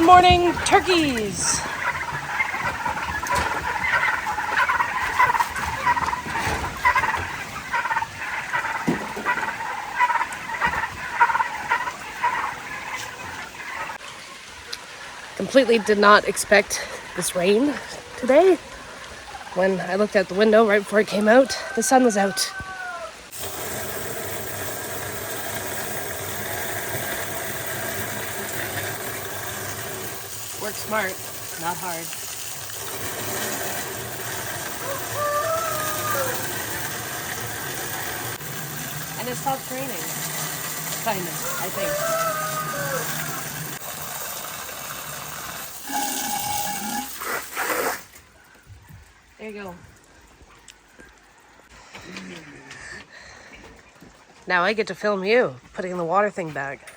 morning, turkeys. Completely did not expect this rain today. When I looked out the window right before it came out, the sun was out. Work smart, not hard. And it stopped raining. Kind of, I think. There you go. Now I get to film you putting the water thing back.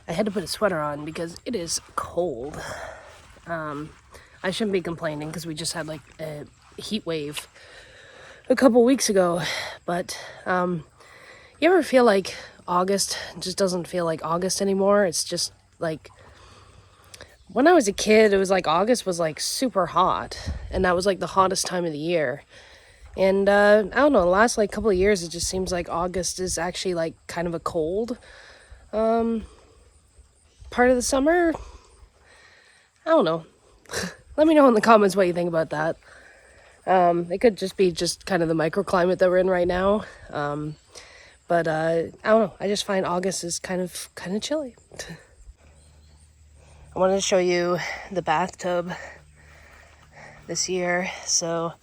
I had to put a sweater on because it is cold. I shouldn't be complaining because we just had like a heat wave a couple weeks ago. But you ever feel like August just doesn't feel like August anymore? It's just like when I was a kid, it was like August was like super hot, and that was like the hottest time of the year. And I don't know, the last like couple of years, it just seems like August is actually like kind of a cold part of the summer. I don't know. Let me know in the comments what you think about that. It could just be just kind of the microclimate that we're in right now. But I don't know. I just find August is kind of chilly. I wanted to show you the bathtub this year. So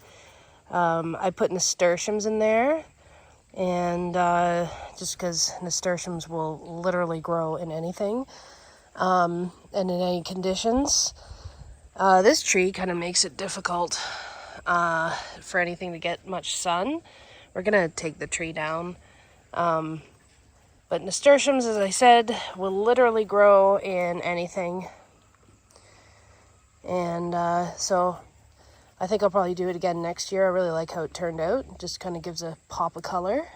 I put nasturtiums in there, and just because nasturtiums will literally grow in anything and in any conditions. This tree kind of makes it difficult for anything to get much sun. We're gonna take the tree down. But nasturtiums, as I said, will literally grow in anything. And so I think I'll probably do it again next year. I really like how it turned out. It just kind of gives a pop of color.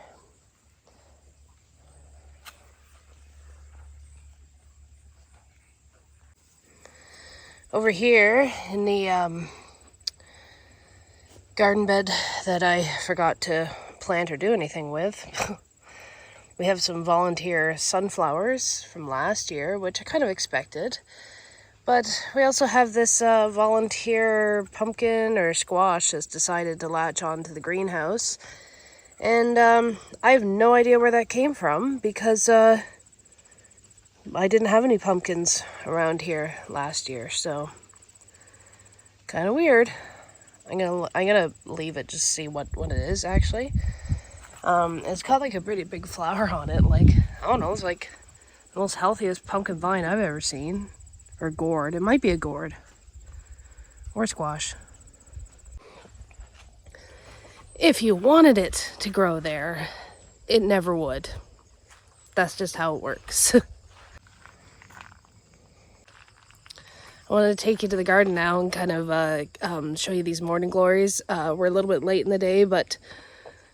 Over here in the garden bed that I forgot to plant or do anything with. We have some volunteer sunflowers from last year, which I kind of expected. But we also have this volunteer pumpkin or squash that's decided to latch onto the greenhouse. And I have no idea where that came from because I didn't have any pumpkins around here last year, so kind of weird. I'm gonna leave it just to see what it is actually. It's got like a pretty big flower on it. Like, I don't know, it's like the most healthiest pumpkin vine I've ever seen. Or gourd. It might be a gourd. Or squash. If you wanted it to grow there, it never would. That's just how it works. I wanted to take you to the garden now and kind of show you these morning glories. We're a little bit late in the day, but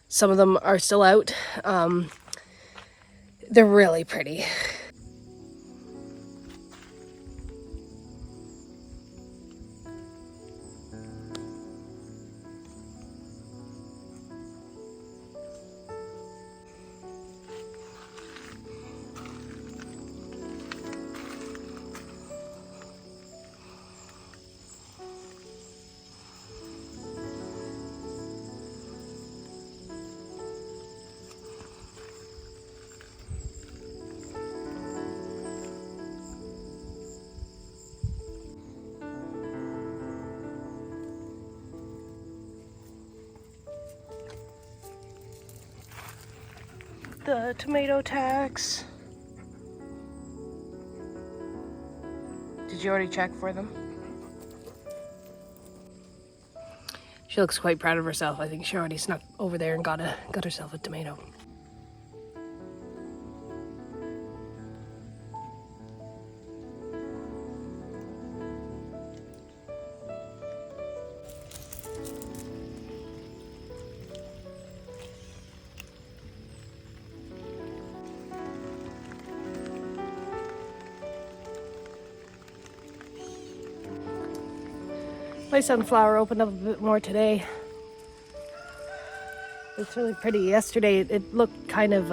some of them are still out. They're really pretty. The tomato tax. Did you already check for them? She looks quite proud of herself. I think she already snuck over there and got herself a tomato. My sunflower opened up a bit more today. It's really pretty. Yesterday it looked kind of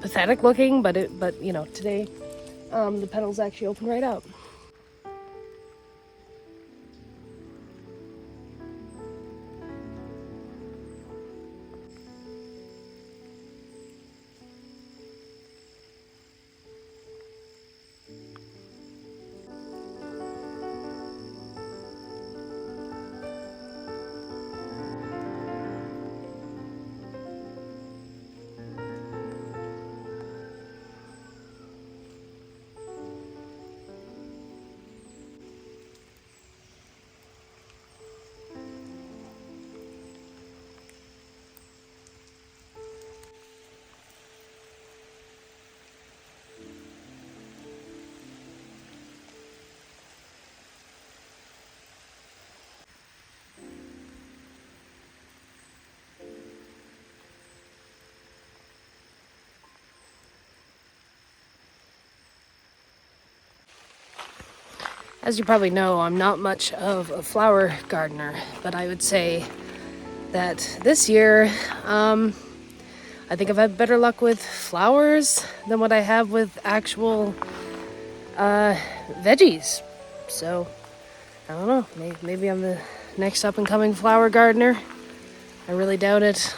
pathetic looking, but you know, today the petals actually open right up. As you probably know, I'm not much of a flower gardener, but I would say that this year, I think I've had better luck with flowers than what I have with actual veggies. So, I don't know, maybe I'm the next up and coming flower gardener. I really doubt it.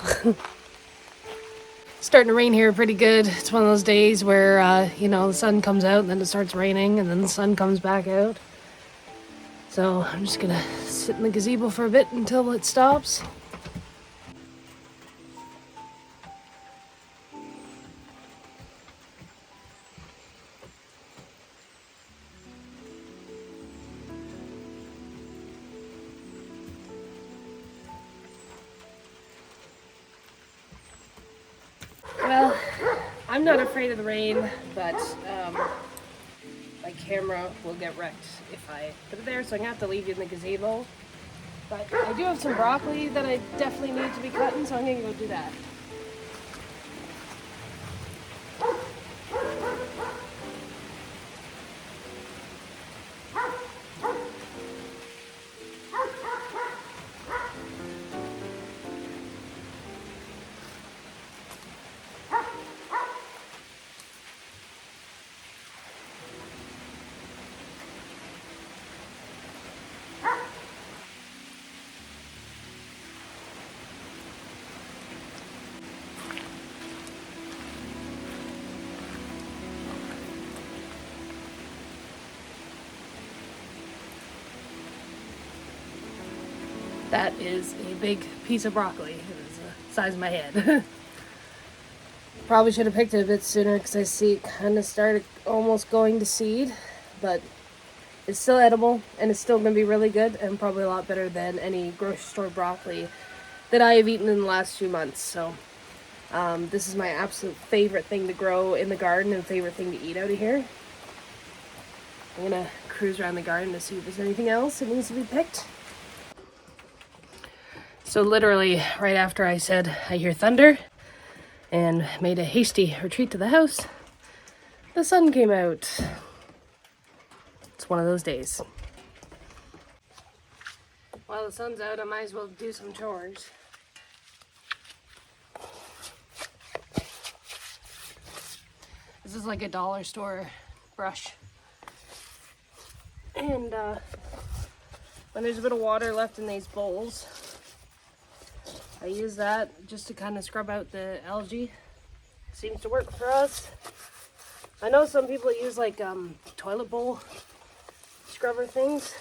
Starting to rain here pretty good. It's one of those days where, you know, the sun comes out and then it starts raining and then the sun comes back out. So I'm just gonna sit in the gazebo for a bit until it stops. Well, I'm not afraid of the rain, but my camera will get wrecked if I put it there, so I'm gonna have to leave you in the gazebo. But I do have some broccoli that I definitely need to be cutting, so I'm gonna go do that. That is a big piece of broccoli. It is the size of my head. Probably should have picked it a bit sooner because I see it kind of started almost going to seed, but it's still edible and it's still going to be really good and probably a lot better than any grocery store broccoli that I have eaten in the last few months. So this is my absolute favorite thing to grow in the garden and favorite thing to eat out of here. I'm going to cruise around the garden to see if there's anything else that needs to be picked. So literally right after I said I hear thunder and made a hasty retreat to the house, the sun came out. It's one of those days. While the sun's out, I might as well do some chores. This is like a dollar store brush. And when there's a bit of water left in these bowls, I use that just to kind of scrub out the algae. Seems to work for us. I know some people use like toilet bowl scrubber things,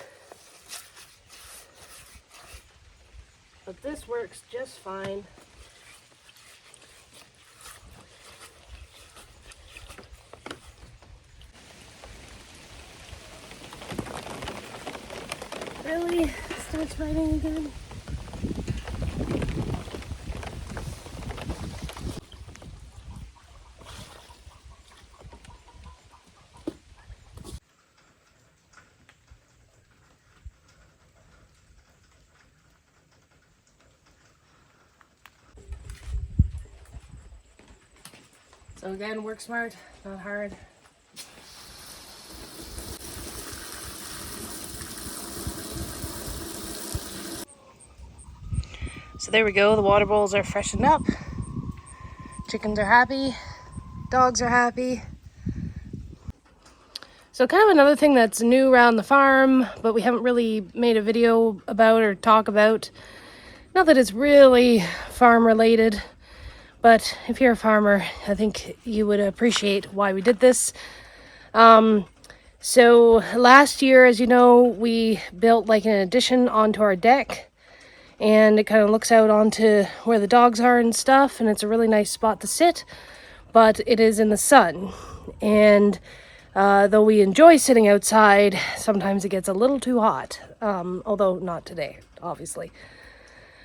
but this works just fine. Really? It starts raining again? So again, work smart, not hard. So there we go, the water bowls are freshened up. Chickens are happy, dogs are happy. So kind of another thing that's new around the farm, but we haven't really made a video about or talk about. Not that it's really farm related, but if you're a farmer, I think you would appreciate why we did this. So last year, as you know, we built like an addition onto our deck, and it kind of looks out onto where the dogs are and stuff, and it's a really nice spot to sit, but it is in the sun. And though we enjoy sitting outside, sometimes it gets a little too hot, although not today, obviously.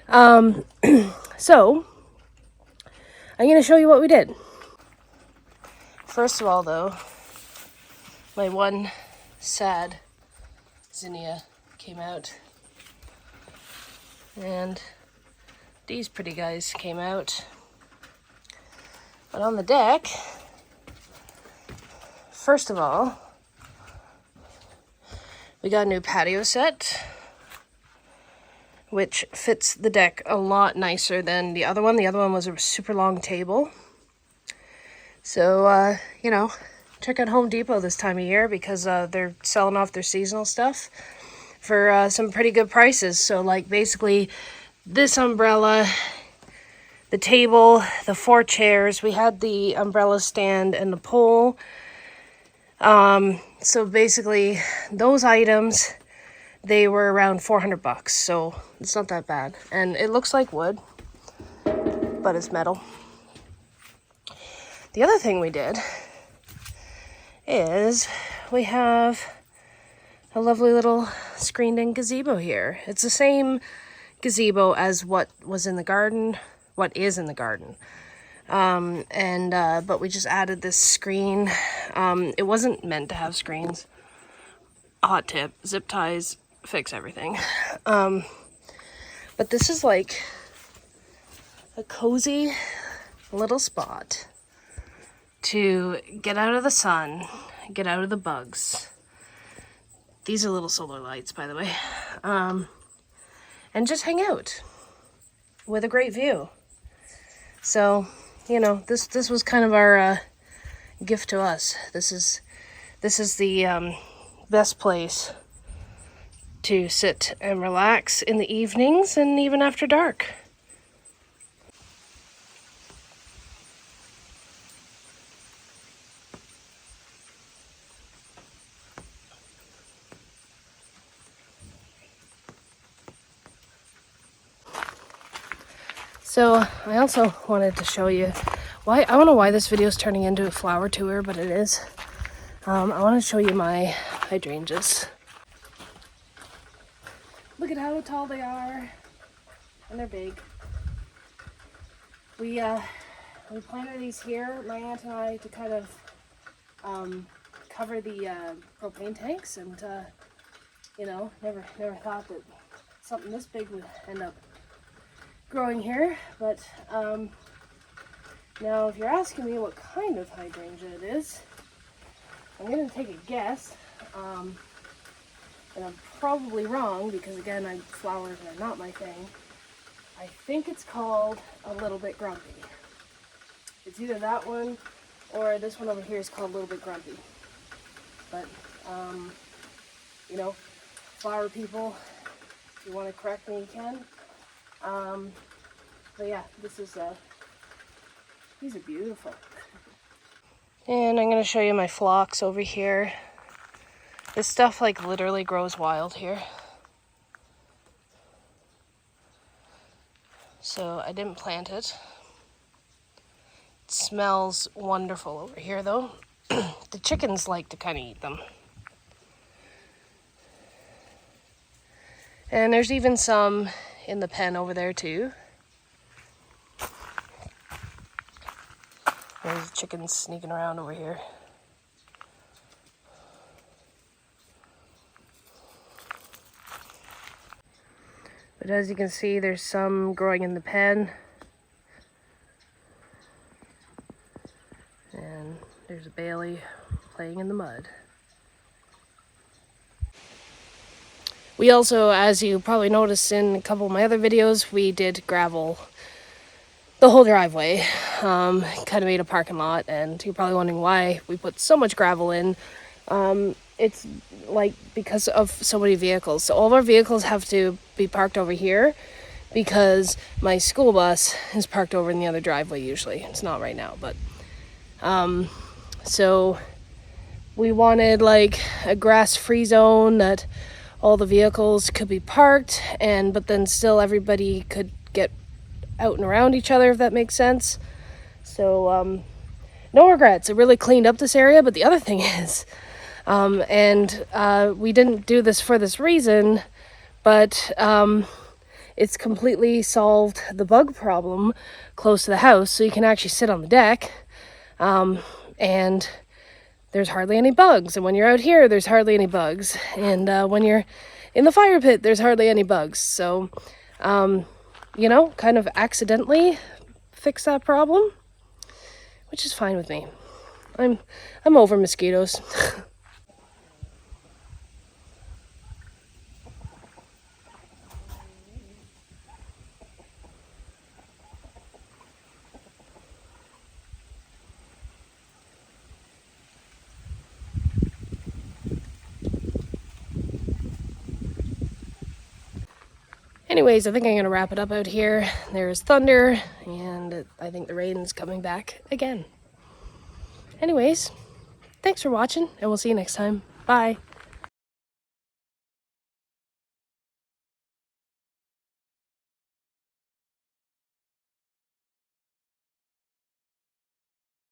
So I'm going to show you what we did. First of all, though, my one sad zinnia came out, and these pretty guys came out. But on the deck, first of all, we got a new patio set, which fits the deck a lot nicer than the other one. The other one was a super long table. So, you know, check out Home Depot this time of year because they're selling off their seasonal stuff for some pretty good prices. So, like, basically, this umbrella, the table, the 4 chairs, we had the umbrella stand and the pole. So basically, those items, they were around $400, so it's not that bad. And it looks like wood, but it's metal. The other thing we did is we have a lovely little screened-in gazebo here. It's the same gazebo as what was in the garden, what is in the garden. But we just added this screen. It wasn't meant to have screens. Hot tip, zip ties fix everything. But this is like a cozy little spot to get out of the sun, get out of the bugs. These are little solar lights, by the way. And just hang out with a great view. So, you know, this was kind of our gift to us. This is the best place to sit and relax in the evenings and even after dark. So I also wanted to show you why, I don't know why this video is turning into a flower tour, but it is. I want to show you my hydrangeas. Look at how tall they are, and they're big. We planted these here, my aunt and I, to kind of cover the propane tanks, and you know, never thought that something this big would end up growing here. But now if you're asking me what kind of hydrangea it is, I'm going to take a guess, and I'm probably wrong because, again, flowers are not my thing. I think it's called a little bit grumpy. It's either that one or this one over here is called a little bit grumpy. But, you know, flower people, if you want to correct me, you can. But yeah, these are beautiful. And I'm going to show you my phlox over here. This stuff like literally grows wild here. So I didn't plant it. It smells wonderful over here though. The chickens like to kind of eat them. And there's even some in the pen over there too. There's chickens sneaking around over here. But as you can see, there's some growing in the pen. And there's a Bailey playing in the mud. We also, as you probably noticed in a couple of my other videos, we did gravel the whole driveway. Kind of made a parking lot, and you're probably wondering why we put so much gravel in. It's like because of so many vehicles. So all of our vehicles have to be parked over here because my school bus is parked over in the other driveway usually. It's not right now, but so we wanted like a grass-free zone that all the vehicles could be parked, but then still everybody could get out and around each other, if that makes sense. So no regrets. It really cleaned up this area. But the other thing is, we didn't do this for this reason, but it's completely solved the bug problem close to the house. So you can actually sit on the deck, and there's hardly any bugs. And when you're out here, there's hardly any bugs. And when you're in the fire pit, there's hardly any bugs. So, you know, kind of accidentally fix that problem, which is fine with me. I'm over mosquitoes. Anyways, I think I'm going to wrap it up out here. There's thunder, and I think the rain's coming back again. Anyways, thanks for watching, and we'll see you next time. Bye.